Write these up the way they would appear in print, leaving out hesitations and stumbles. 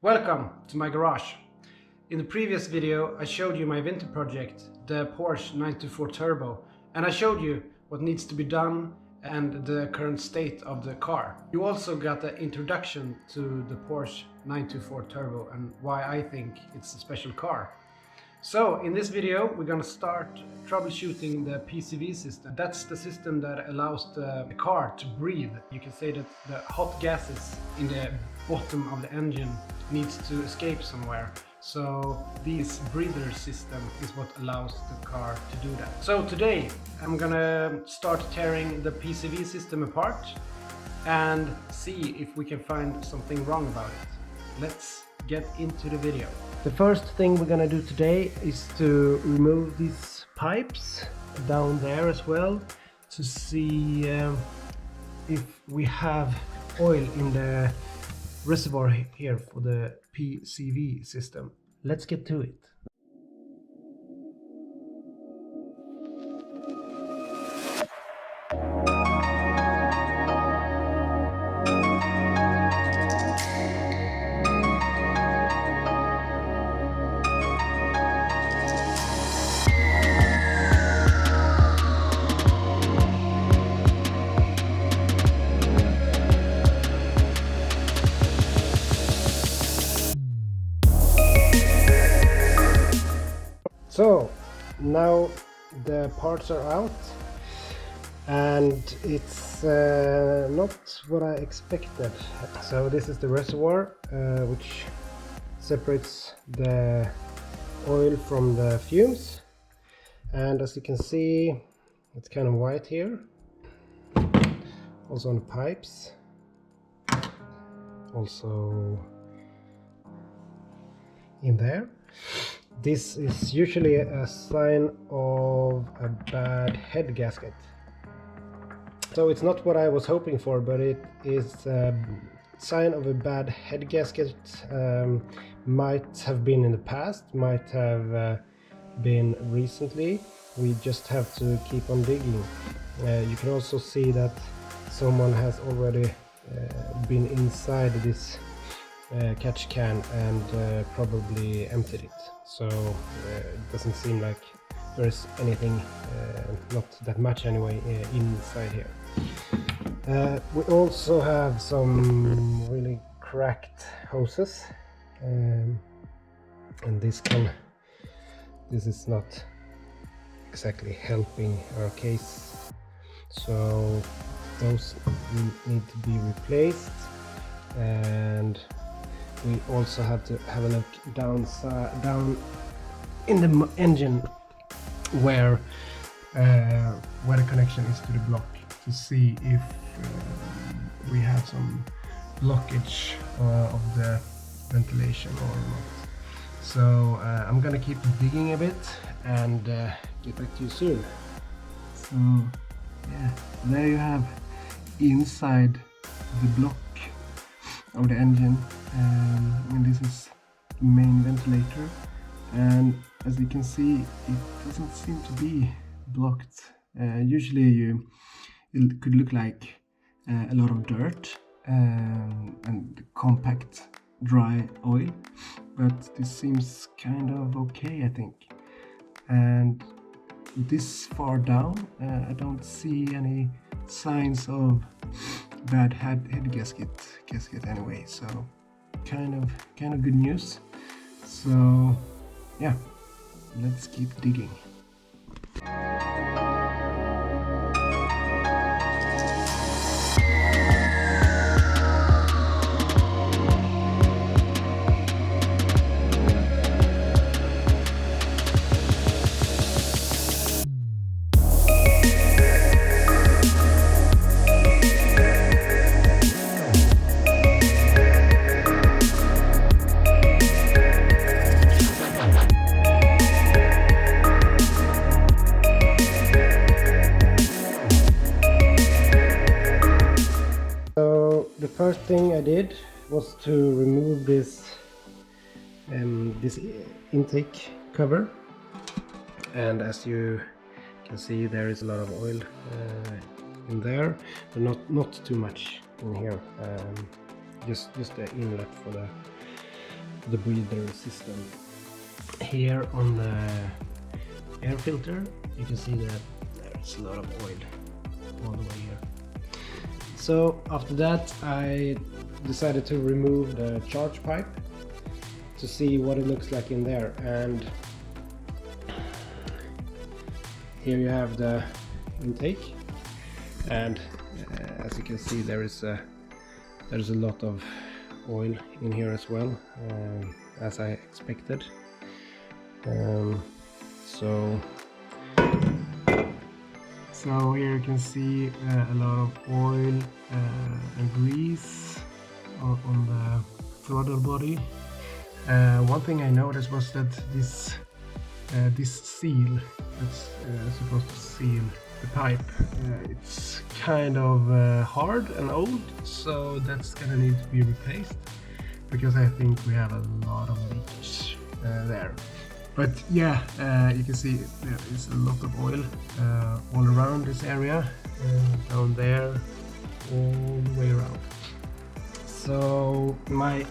Welcome to my garage. In the previous video I showed you my winter project, the Porsche 924 Turbo, and I showed you what needs to be done and the current state of the car. You also got the introduction to the Porsche 924 Turbo and why I think it's a special car. So in this video we're gonna start troubleshooting the PCV system. That's the system that allows the car to breathe. You can say that the hot gases in the bottom of the engine needs to escape somewhere. So this breather system is what allows the car to do that. So today I'm gonna start tearing the PCV system apart and see if we can find something wrong about it. Let's get into the video. The first thing we're gonna do today is to remove these pipes down there as well to see if we have oil in the reservoir here for the PCV system. Let's get to it. So now the parts are out and it's not what I expected. So this is the reservoir which separates the oil from the fumes, and as you can see it's kind of white here, also on the pipes, also in there. This is usually a sign of a bad head gasket. So it's not what I was hoping for, but it is a sign of a bad head gasket. Might have been in the past, might have been recently. We just have to keep on digging. You can also see that someone has already been inside this catch can and probably emptied it. So it doesn't seem like there's anything, not that much anyway, inside here. We also have some really cracked hoses, and this is not exactly helping our case, so those need to be replaced. And we also have to have a look down in the engine where the connection is to the block, to see if we have some blockage of the ventilation or not. So I'm gonna keep digging a bit and get back to you soon. So yeah, there you have inside the block of the engine. And this is the main ventilator, and as you can see it doesn't seem to be blocked. Usually it could look like a lot of dirt and compact dry oil, but this seems kind of okay, I think. And this far down I don't see any signs of bad head gasket anyway, so kind of good news. So yeah, let's keep digging. The first thing I did was to remove this intake cover, and as you can see there is a lot of oil in there, but not too much in here. Just the inlet the breather system. Here on the air filter you can see that there's a lot of oil all the way here. So after that I decided to remove the charge pipe to see what it looks like in there, and here you have the intake, and as you can see there's a lot of oil in here as well, as I expected. So here you can see a lot of oil and grease on the throttle body. One thing I noticed was that this seal that's supposed to seal the pipe, it's kind of hard and old, so that's gonna need to be replaced, because I think we have a lot of leakage there. But yeah, you can see there is a lot of oil all around this area, down there, all the way around. So my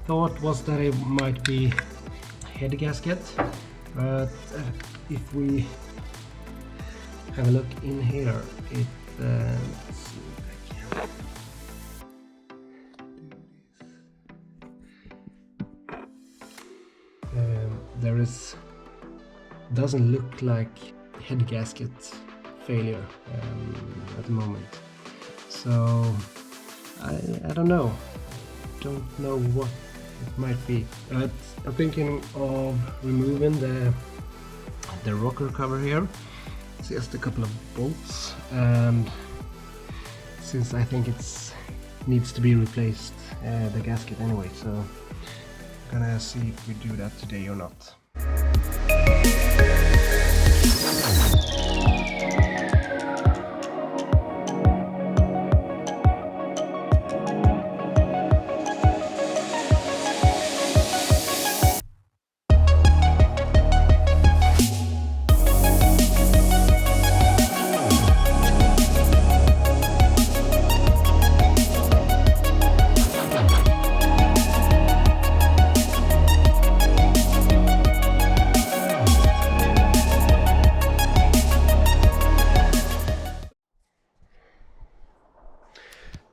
thought was that it might be head gasket, but if we have a look in here, it let's see if I can do this. Doesn't look like head gasket failure at the moment, so I don't know what it might be, but I'm thinking of removing the rocker cover here. It's just a couple of bolts, and since I think it needs to be replaced, the gasket anyway, so I'm gonna see if we do that today or not.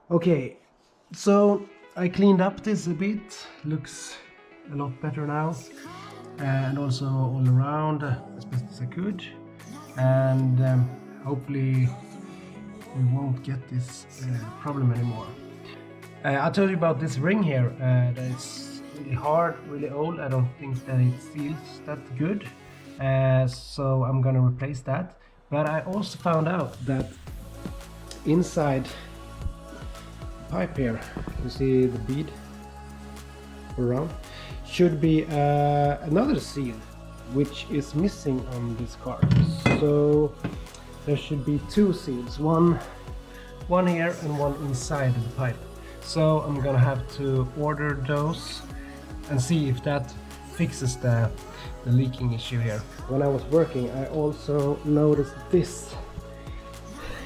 Okay, so I cleaned up this a bit, looks a lot better now, and also all around as best as I could, and hopefully we won't get this problem anymore. I'll tell you about this ring here, that it's really hard, really old. I don't think that it seals that good, so I'm gonna replace that. But I also found out that inside pipe here, you see the bead around, should be another seal which is missing on this car. So there should be two seals, one here and one inside the pipe. So I'm gonna have to order those and see if that fixes the leaking issue here. When I was working, I also noticed this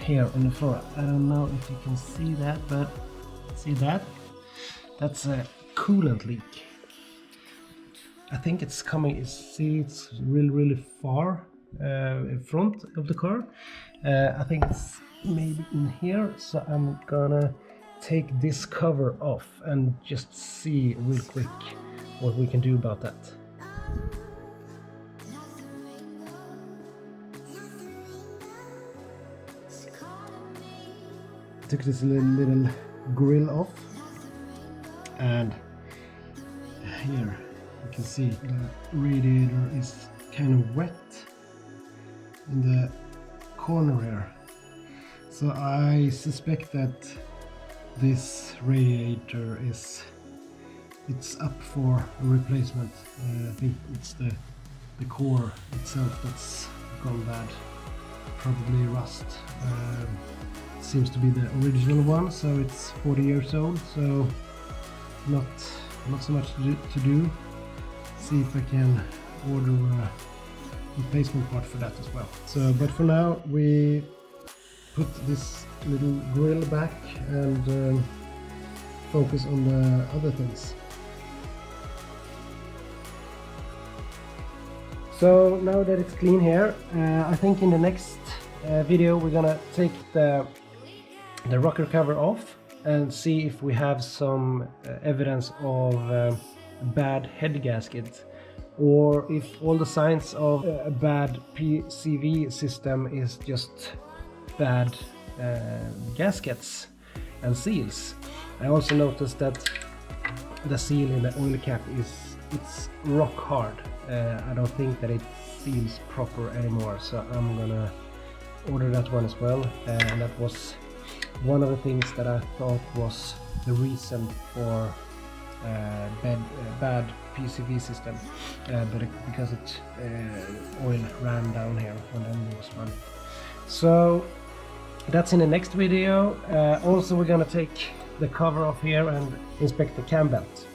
here on the floor. I don't know if you can see that, but see that? That's a coolant leak. I think it's coming, it's really far in front of the car. I think it's maybe in here, so I'm gonna take this cover off and just see real quick what we can do about that. Took this little grill off, and here you can see the radiator is kind of wet in the corner here, so I suspect that this radiator it's up for a replacement. I think it's the core itself that's gone bad, probably rust. Seems to be the original one, so it's 40 years old, so not so much to do. See if I can order a replacement part for that as well. So, but for now we put this little grill back and focus on the other things. So now that it's clean here, I think in the next video we're gonna take the rocker cover off and see if we have some evidence of bad head gasket, or if all the signs of a bad PCV system is just bad gaskets and seals. I also noticed that the seal in the oil cap it's rock hard. I don't think that it seals proper anymore, so I'm gonna order that one as well. And that was one of the things that I thought was the reason for bad PCV system, but because oil ran down here when the engine was running. So that's in the next video. Also we're gonna take the cover off here and inspect the cam belt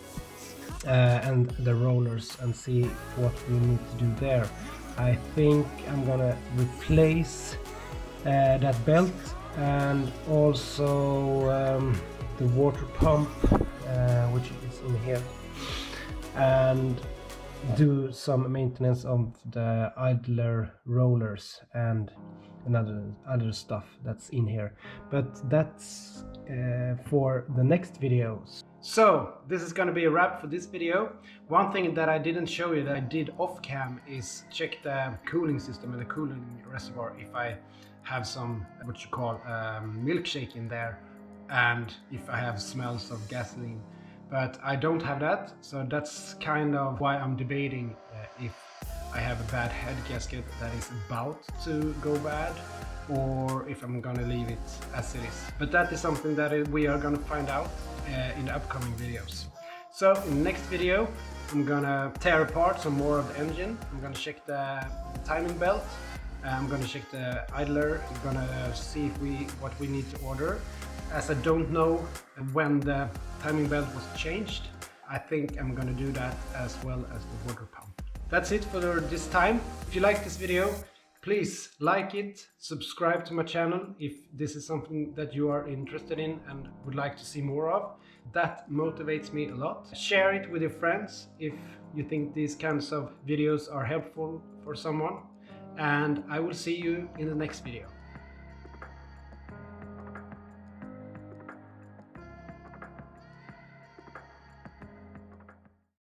and the rollers and see what we need to do there. I think I'm gonna replace that belt and also the water pump, which is in here, and do some maintenance of the idler rollers and other stuff that's in here, but that's for the next videos. So this is going to be a wrap for this video. One thing that I didn't show you that I did off cam is check the cooling system and the cooling reservoir if I have some what you call milkshake in there, and if I have smells of gasoline, but I don't have that, so that's kind of why I'm debating if I have a bad head gasket that is about to go bad, or if I'm gonna leave it as it is. But that is something that we are gonna find out in the upcoming videos. So in the next video I'm gonna tear apart some more of the engine. I'm gonna check the timing belt, I'm gonna check the idler, I'm gonna see if what we need to order. As I don't know when the timing belt was changed, I think I'm gonna do that as well as the water pump. That's it for this time. If you like this video, please like it, subscribe to my channel if this is something that you are interested in and would like to see more of. That motivates me a lot. Share it with your friends if you think these kinds of videos are helpful for someone. And I will see you in the next video.